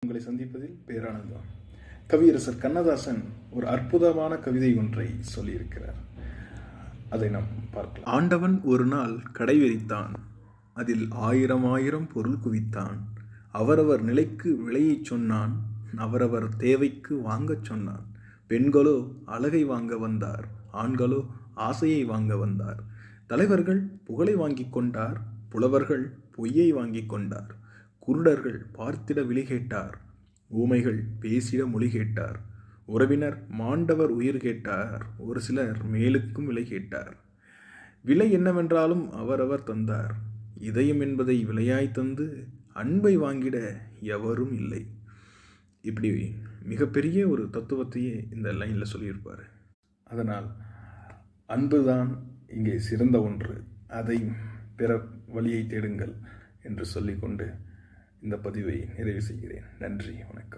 உங்களை சந்திப்பதில் பேரானந்தம். கவியரசர் கண்ணதாசன் ஒரு அற்புதமான கவிதை ஒன்றை சொல்லியிருக்கிறார். அதை நாம் பார்க்கலாம். ஆண்டவன் ஒரு நாள் கடை விரித்தான், அதில் ஆயிரம் ஆயிரம் பொருள் குவித்தான். அவரவர் நிலைக்கு விலையைச் சொன்னான், அவரவர் தேவைக்கு வாங்கச் சொன்னான். பெண்களோ அழகை வாங்க வந்தார், ஆண்களோ ஆசையை வாங்க வந்தார். தலைவர்கள் புகழை வாங்கிக் கொண்டார், புலவர்கள் பொய்யை வாங்கிக் கொண்டார். குருடர்கள் பார்த்திட விழி கேட்டார், ஊமைகள் பேசிட மொழி கேட்டார். உறவினர் மாண்டவர் உயிர் கேட்டார், ஒரு சிலர் மேலுக்கும் விலை கேட்டார். விலை என்னவென்றாலும் அவரவர் தந்தார், இதயம் என்பதை விலையாய் தந்து அன்பை வாங்கிட எவரும் இல்லை. இப்படி மிகப்பெரிய ஒரு தத்துவத்தையே இந்த லைனில் சொல்லியிருப்பார். அதனால் அன்புதான் இங்கே சிறந்த ஒன்று, அதை பிற வழியை தேடுங்கள் என்று சொல்லிக்கொண்டு இந்த பதிவை நிறைவு செய்கிறேன். நன்றி, வணக்கம்.